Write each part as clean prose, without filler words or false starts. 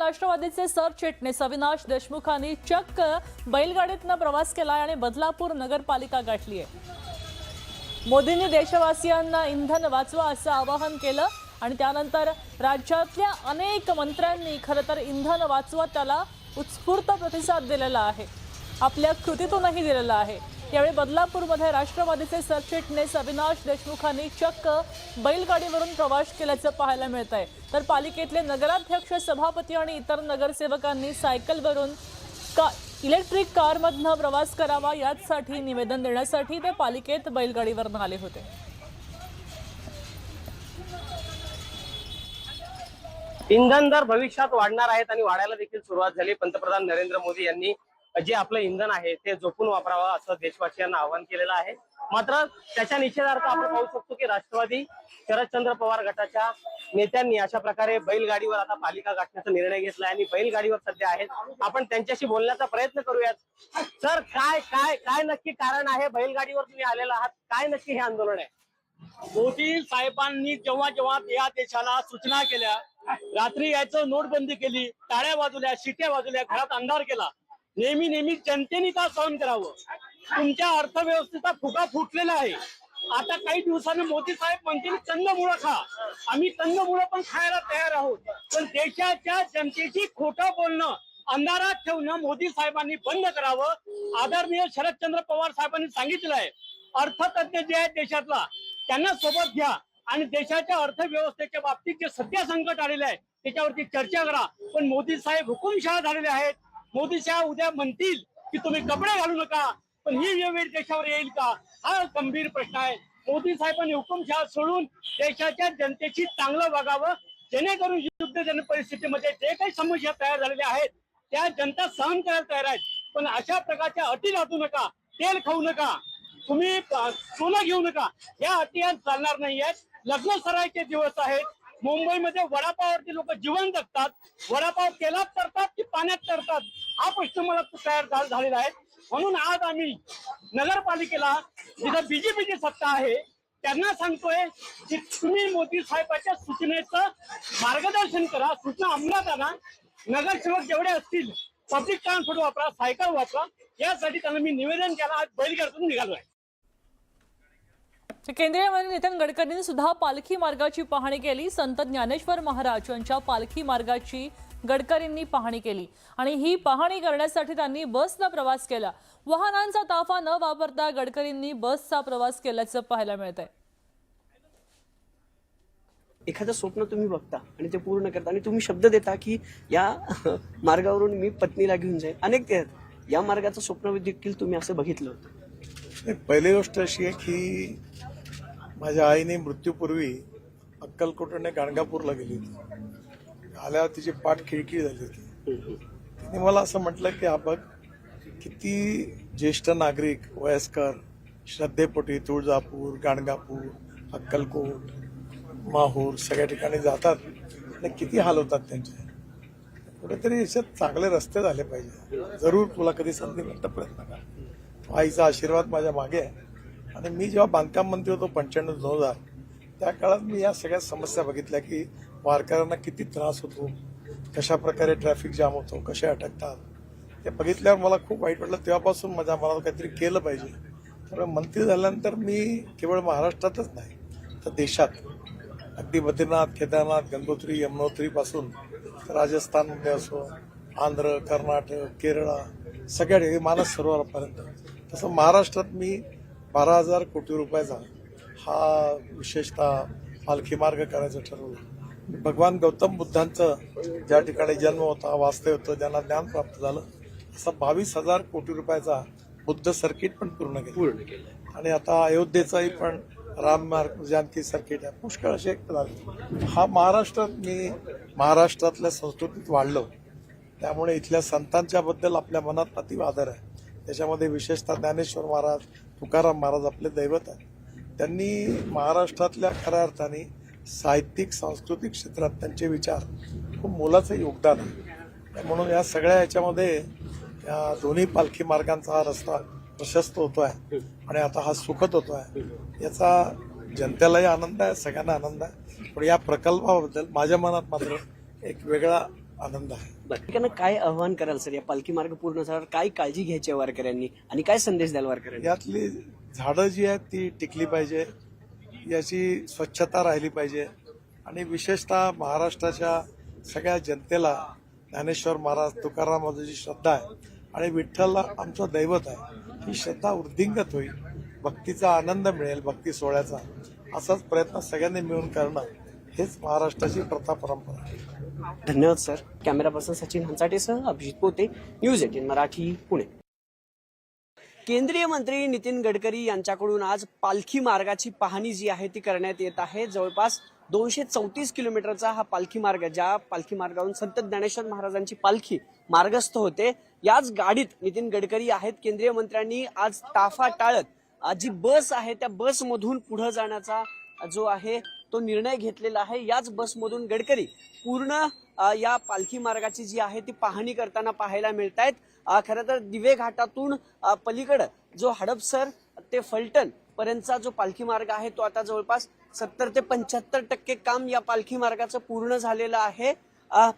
राष्ट्रवादीचे सरचिटणीस अविनाश देशमुखांनी चक्क बैलगाडीतनं प्रवास केलाय आणि बदलापूर नगरपालिका गाठली आहे। मोदींनी देशवासियांना इंधन वाचवा असं आवाहन केलं आणि त्यानंतर राज्यातल्या अनेक मंत्र्यांनी खरं तर इंधन वाचवा त्याला उत्स्फूर्त प्रतिसाद दिलेला आहे, आपल्या कृतीतूनही दिलेला आहे। यावेळी बदलापूरमध्ये राष्ट्रवादीचे सरचिटणीस अविनाश देशमुखांनी चक्क बैलगाडीवरून प्रवास केल्याचं पाहायला मिळतंय। तर पालिकेतले नगराध्यक्ष, सभापती आणि इतर नगरसेवकांनी सायकलवरून इलेक्ट्रिक कारमधनं प्रवास करावा यासाठी निवेदन देण्यासाठी ते पालिकेत बैलगाडीवरून आले होते। इंधन दर भविष्यात वाढणार आहेत आणि वाढायला देखील सुरुवात झाली। पंतप्रधान नरेंद्र मोदी यांनी जे आपलं इंधन आहे ते जपून वापरावं असं देशवासियांना आवाहन केलेलं आहे। मात्र त्याच्या निषेधार्थ आपण पाहू शकतो की राष्ट्रवादी शरदचंद्र पवार गटाच्या नेत्यांनी अशा प्रकारे बैलगाडीवर आता पालिका गाठण्याचा निर्णय घेतलाय आणि बैलगाडीवर सध्या आहेत। आपण त्यांच्याशी बोलण्याचा प्रयत्न करूयात। सर, काय काय काय नक्की कारण आहे? बैलगाडीवर तुम्ही आलेला आहात, काय नक्की हे आंदोलन आहे? मोदी साहेबांनी जेव्हा जेव्हा या देशाला सूचना केल्या, रात्री यायचं, नोटबंदी केली, टाळ्या वाजवल्या, शिट्या वाजवल्या, घरात अंधार केला, नेहमी जनतेने का सहन करावं? तुमच्या अर्थव्यवस्थेचा फुगा फुटलेला आहे। आता काही दिवसांनी मोदी साहेब म्हणतील कंदमुळं खा, आम्ही कंदमुळं पण खायला तयार आहोत। पण देशाच्या जनतेची खोटं बोलणं, अंधारात ठेवणं मोदी साहेबांनी बंद करावं। आदरणीय शरदचंद्र पवार साहेबांनी सांगितलं आहे, अर्थतज्ञ जे आहेत देशातला त्यांना सोबत घ्या आणि देशाच्या अर्थव्यवस्थेच्या बाबतीत जे सध्या संकट आलेलं आहे त्याच्यावरती चर्चा करा। पण मोदी साहेब हुकुमशहा झालेले आहेत। मोदी साहेब उद्या म्हणतील की तुम्ही कपडे घालू नका, पण ही वेळ देशावर येईल का? हा गंभीर प्रश्न आहे। मोदी साहेबांनी हुकुमशहा सोडून देशाच्या जनतेची चांगलं वागावं, जेणेकरून युद्धजन्य परिस्थितीमध्ये जे काही समस्या तयार झालेल्या आहेत त्या जनता सहन करायला तयार आहेत। पण अशा प्रकारच्या अटी लादू नका, तेल खाऊ नका, तुम्ही सोनं घेऊ नका, या अटी चालणार नाही आहेत। लग्न सराईचे दिवस आहेत। मुंबईमध्ये वडापाववरती लोक जीवन जगतात, वडापाव तेलात तरतात की पाण्यात तरतात हा प्रश्न मला तयार झालेला आहे। म्हणून आज आम्ही नगरपालिकेला, जिथं बीजेपीची सत्ता आहे, त्यांना सांगतोय की तुम्ही मोदी साहेबांच्या सूचनेचं मार्गदर्शन करा, सूचना अंमलात आणा। नगरसेवक जेवढे असतील पब्लिक ट्रान्सपोर्ट वापरा, सायकल वापरा, यासाठी त्यांना मी निवेदन केलं। आज बैलगाडीतून निघालोय। केंद्रीय मंत्री नितीन गडकरींनी सुद्धा पालखी मार्गाची पाहणी केली। संत ज्ञानेश्वर महाराज यांच्या पालखी मार्गाची गडकरींनी पाहणी केली आणि ही पाहणी करण्यासाठी त्यांनी बसनं प्रवास केला। वाहनांचा ताफा न वापरता गडकरींनी बसचा प्रवास केल्याचं पाहायला मिळतंय। एखादं स्वप्न तुम्ही बघता आणि ते पूर्ण करता आणि तुम्ही शब्द देता की या मार्गावरून मी पत्नीला घेऊन जाईन, अनेक ते या मार्गाचं स्वप्न देखील तुम्ही असं बघितलं होतं? पहिली गोष्ट अशी आहे की माझ्या आईने मृत्यूपूर्वी अक्कलकोटने गाणगापूरला गेली होती। आल्यावर तिची पाठ खिळखिळ झाली होती। तिने मला असं म्हटलं की हा बघ, किती ज्येष्ठ नागरिक, वयस्कर श्रद्धेपोटी तुळजापूर, गाणगापूर, अक्कलकोट, माहूर सगळ्या ठिकाणी जातात आणि किती हाल होतात त्यांचे। कुठेतरी याच्यात चांगले रस्ते झाले पाहिजे। जरूर तुला कधी संधी मिळता प्रयत्न कर। आईचा आशीर्वाद माझ्या मागे आहे आणि मी जेव्हा बांधकाम मंत्री होतो 95-2000 त्या काळात मी या सगळ्या समस्या बघितल्या की वारकऱ्यांना किती त्रास होतो, कशा प्रकारे ट्रॅफिक जाम होतो, कसे अटकतात, ते बघितल्यावर मला खूप वाईट वाटलं। तेव्हापासून माझ्या मनात काहीतरी केलं पाहिजे। त्यामुळे मंत्री झाल्यानंतर मी केवळ महाराष्ट्रातच नाही तर देशात, अगदी बद्रीनाथ, केदारनाथ, गंगोत्री, यमुनोत्री पासून राजस्थानमध्ये असो, आंध्र, कर्नाटक, केरळ, सगळ्या ठिकाणी मानस सरोवरापर्यंत, तसं महाराष्ट्रात मी 12,000 कोटी रुपयाचा हा विशेषतः पालखी मार्ग करायचं ठरवलं। भगवान गौतम बुद्धांचं ज्या ठिकाणी जन्म होता, वास्तव्य होतं, ज्यांना ज्ञान प्राप्त झालं, असा 22,000 कोटी रुपयाचा बुद्ध सर्किट पण पूर्ण केलं आणि आता अयोध्येचाही पण राम मार्ग जानकी सर्किट आहे। पुष्कळ असे झाले। हा मी महाराष्ट्रातल्या संस्कृतीत वाढलो, त्यामुळे इथल्या संतांच्या बद्दल आपल्या मनात अति आदर आहे। त्याच्यामध्ये विशेषतः ज्ञानेश्वर महाराज, तुकाराम महाराज आपले दैवत आहेत। त्यांनी महाराष्ट्रातल्या खऱ्या अर्थाने साहित्यिक, सांस्कृतिक क्षेत्रात त्यांचे विचार खूप मोलाचं योगदान आहे। म्हणून या सगळ्या याच्यामध्ये या दोन्ही पालखी मार्गांचा हा रस्ता प्रशस्त होतोय आणि आता हा सुखद होतोय, याचा जनतेलाही आनंद आहे, सगळ्यांना आनंद आहे। पण या प्रकल्पाबद्दल माझ्या मनात मात्र एक वेगळा आनंद आहे. बरं, काय आव्हान कराल सर या पालखी मार्ग पूर्ण झाल्यावर? काय काळजी घ्यायची आहे वारकऱ्यांनी आणि काय संदेश द्याल वारकऱ्यांनी? यातली झाडं जी आहेत ती टिकली पाहिजे, याची स्वच्छता राहिली पाहिजे आणि विशेषतः महाराष्ट्राच्या सगळ्या जनतेला ज्ञानेश्वर महाराज तुकारामाची श्रद्धा आहे आणि विठ्ठल आमचं दैवत आहे, ही श्रद्धा वृद्धिंगत होईल, भक्तीचा आनंद मिळेल, भक्ती सोहळ्याचा. असाच प्रयत्न सगळ्यांनी मिळून करणं हेच महाराष्ट्राची प्रथा परंपरा आहे. धन्यवाद सर. कॅमेरा पर्सन सचिन हंचाटेसह अभिजित पोते, न्यूज 18 मराठी, पुणे. केंद्रीय मंत्री नितीन गडकरी यांच्याकडून आज पालखी मार्गाची पाहणी जी आहे ती करण्यात येत आहे. जवळपास 234 किलोमीटरचा हा पालखी मार्ग, ज्या पालखी मार्गावरून संत ज्ञानेश्वर महाराजांची पालखी मार्गस्थ होते, याच गाडीत नितीन गडकरी आहेत. केंद्रीय मंत्र्यांनी आज ताफा टाळत जी बस आहे त्या बसमधून पुढे जाण्याचा जो आहे तो निर्णय घेतलेला आहे. याच बसमधून गडकरी पूर्ण या पालखी मार्गाची जी आहे ती पाहणी करताना पाहायला मिळत आहेत. खरं तर दिवे घाटातून पलीकडे जो हडपसर ते फलटण पर्यंतचा जो पालखी मार्ग आहे तो आता जवळपास 70 ते 75% काम या पालखी मार्गाचं पूर्ण झालेलं आहे.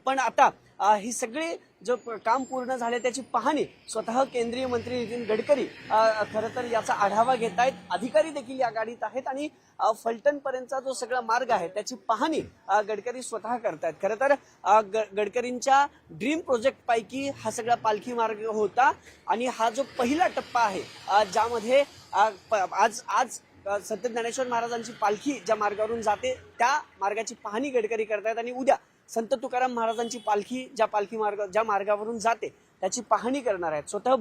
पण आता ही सगळी जो काम पूर्ण झाले त्याची पाहणी स्वतः केंद्रीय मंत्री नितीन गडकरी खरं तर याचा आढावा घेत आहेत. अधिकारी देखील या गाडीत आहेत आणि फलटण पर्यंतचा जो सगळा मार्ग आहे त्याची पाहणी गडकरी स्वतः करतायत. खरं तर गडकरींच्या ड्रीम प्रोजेक्ट पैकी हा सगळा पालखी मार्ग होता आणि हा जो पहिला टप्पा आहे ज्यामध्ये आज संत ज्ञानेश्वर महाराजांची पालखी ज्या मार्गावरून जाते त्या मार्गाची पाहणी गडकरी करतायत आणि उद्या संत तुकाराम महाराजांची पालखी ज्या मार्गावरून जाते त्याची पाहणी करणार आहेत. स्वतः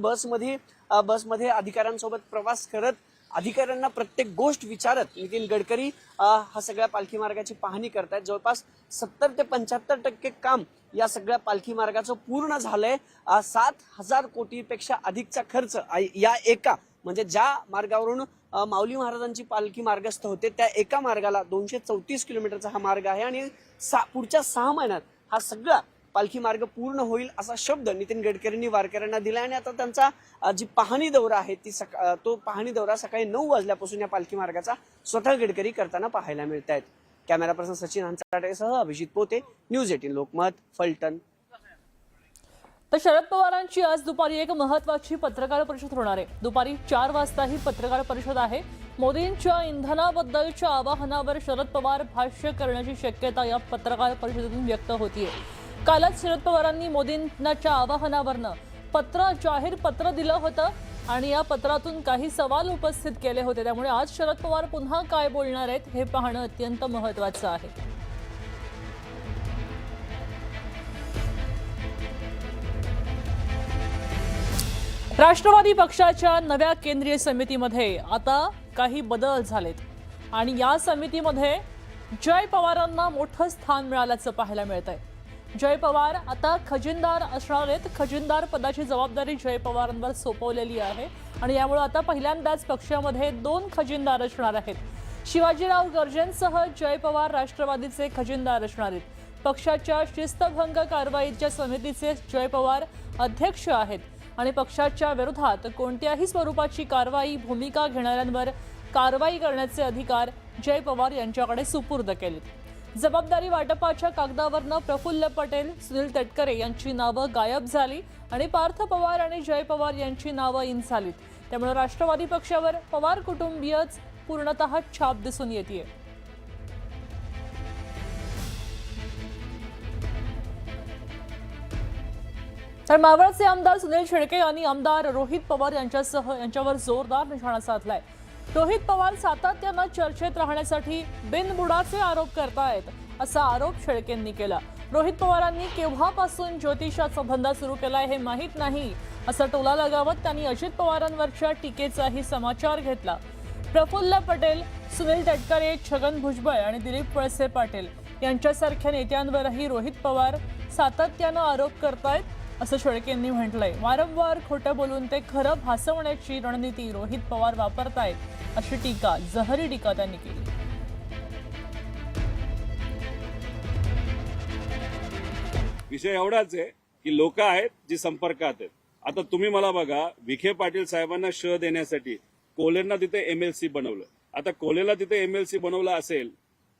बसमध्ये अधिकाऱ्यांसोबत प्रवास करत अधिकाऱ्यांना प्रत्येक गोष्ट विचारत नितीन गडकरी हा सगळ्या पालखी मार्गाची पाहणी करतायत. जवळपास 70 ते 75% काम या सगळ्या पालखी मार्गाचं पूर्ण झालंय. 7,000 कोटीपेक्षा अधिकचा खर्च या एका म्हणजे ज्या मार्गावरून माऊली महाराजांची पालखी मार्गस्थ होते त्या एका मार्गाला 234 किलोमीटरचा हा मार्ग आहे आणि पुढच्या 6 महिन्यात हा सगळा पालखी मार्ग पूर्ण होईल असा शब्द नितीन गडकरींनी वारकऱ्यांना दिला. आणि आता त्यांचा जी पाहणी दौरा आहे तो पाहणी दौरा सकाळी 9 वाजल्यापासून या पालखी मार्गाचा स्वतः गडकरी करताना पाहायला मिळत आहेत. कॅमेरा पर्सन सचिन हंचाटेसह अभिजित पोते, न्यूज 18 लोकमत, फलटण. तर शरद पवारांची आज दुपारी एक महत्वाची पत्रकार परिषद होणार आहे. दुपारी 4 वाजता ही पत्रकार परिषद आहे. मोदींच्या इंधनाबद्दलच्या आवाहनावर शरद पवार भाष्य करण्याची शक्यता या पत्रकार परिषदेतून व्यक्त होतीये. कालच शरद पवारांनी मोदींच्या आवाहनावरनं जाहीर पत्र दिलं होतं आणि या पत्रातून काही सवाल उपस्थित केले होते. त्यामुळे आज शरद पवार पुन्हा काय बोलणार आहेत हे पाहणं अत्यंत महत्वाचं आहे. राष्ट्रवादी पक्षाच्या नव्या केंद्रीय समितीमध्ये आता काही बदल झालेत आणि या समितीमध्ये जय पवारांना मोठं स्थान मिळाल्याचं पाहायला मिळत आहे. जय पवार आता खजिनदार असणार आहेत. खजिनदार पदाची जबाबदारी जय पवारांवर सोपवलेली आहे आणि यामुळे आता पहिल्यांदाच पक्षामध्ये 2 खजिनदार असणार आहेत. शिवाजीराव गर्जेंसह जय पवार राष्ट्रवादीचे खजिनदार असणार आहेत. पक्षाच्या शिस्तभंग कारवाईच्या समितीचे जय पवार अध्यक्ष आहेत आणि पक्षाच्या विरोधात कोणत्याही स्वरूपाची भूमिका घेणाऱ्यांवर कारवाई करण्याचे अधिकार जय पवार यांच्याकडे सुपूर्द केलेत. जबाबदारी वाटपाच्या कागदावरनं प्रफुल्ल पटेल, सुनील तटकरे यांची नावं गायब झाली आणि पार्थ पवार आणि जय पवार यांची नावं इन झालीत. त्यामुळे राष्ट्रवादी पक्षावर पवार कुटुंबीयच पूर्णतः छाप दिसून येते. तर मावळचे आमदार सुनील शेळके यांनी आमदार रोहित पवार यांच्यावर जोरदार निशाणा साधलाय. रोहित पवार सातत्यानं चर्चेत राहण्यासाठी बिनबुडाचे आरोप करतायत असा आरोप शेळकेंनी केला. रोहित पवारांनी केव्हापासून ज्योतिषाचा धंदा सुरू केलाय हे माहीत नाही असा टोला लगावत त्यांनी अजित पवारांवरच्या टीकेचाही समाचार घेतला. प्रफुल्ल पटेल, सुनील तटकरे, छगन भुजबळ आणि दिलीप वळसे पाटील यांच्यासारख्या नेत्यांवरही रोहित पवार सातत्यानं आरोप करतायत असं शेळकेंनी म्हटलंय. वारंवार खोटं बोलून ते खरं भासवण्याची रणनीती रोहित पवार वापरतायत अशी जहरी टीका त्यांनी केली. विषय एवढाच आहे की लोक आहेत जी संपर्कात आहेत. आता तुम्ही मला बघा, विखे पाटील साहेबांना देण्यासाठी कोल्हेंना तिथे MLC बनवलं. आता कोल्हेला तिथे MLC बनवलं असेल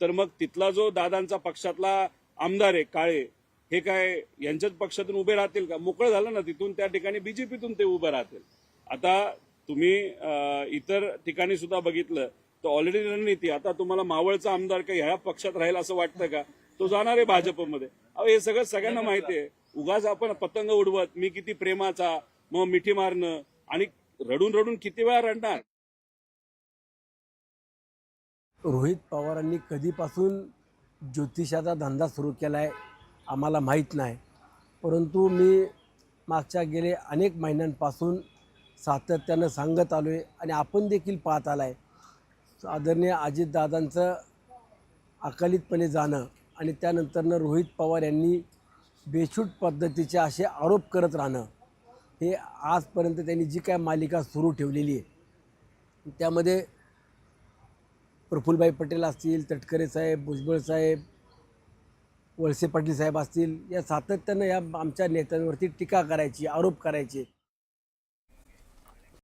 तर मग तिथला जो दादांचा पक्षातला आमदार आहे काळे, हे काय यांच्याच पक्षातून उभे राहतील का? मोकळं झालं ना तिथून, त्या ठिकाणी बीजेपीतून ते उभे राहतील. आता तुम्ही इतर ठिकाणी सुद्धा बघितलं तर ऑलरेडी रणनीती, आता तुम्हाला मावळचा आमदार काही ह्या पक्षात राहील असं वाटतं का? तो जाणार आहे भाजपमध्ये. अहो हे सगळं सगळ्यांना माहिती आहे. उगाच आपण पतंग उडवत मी किती प्रेमाचा, मग मिठी मारणं आणि रडून रडून किती वेळा रडणार. रोहित पवारांनी कधीपासून ज्योतिषाचा धंदा सुरू केला आहे आम्हाला माहीत नाही, परंतु मी मागच्या गेले अनेक महिन्यांपासून सातत्यानं सांगत आलो आहे आणि आपण देखील पाहत आला आहे. आदरणीय अजितदादांचं अकालीतपणे जाणं आणि त्यानंतरनं रोहित पवार यांनी बेछूट पद्धतीचे असे आरोप करत राहणं, हे आजपर्यंत त्यांनी जी काय मालिका सुरू ठेवलेली आहे त्यामध्ये प्रफुल्लभाई पटेल असतील, तटकरे साहेब, भुजबळ साहेब, वळसे पाटील साहेब असतील, या सातत्यानं या आमच्या नेत्यांवरती टीका करायची, आरोप करायचे.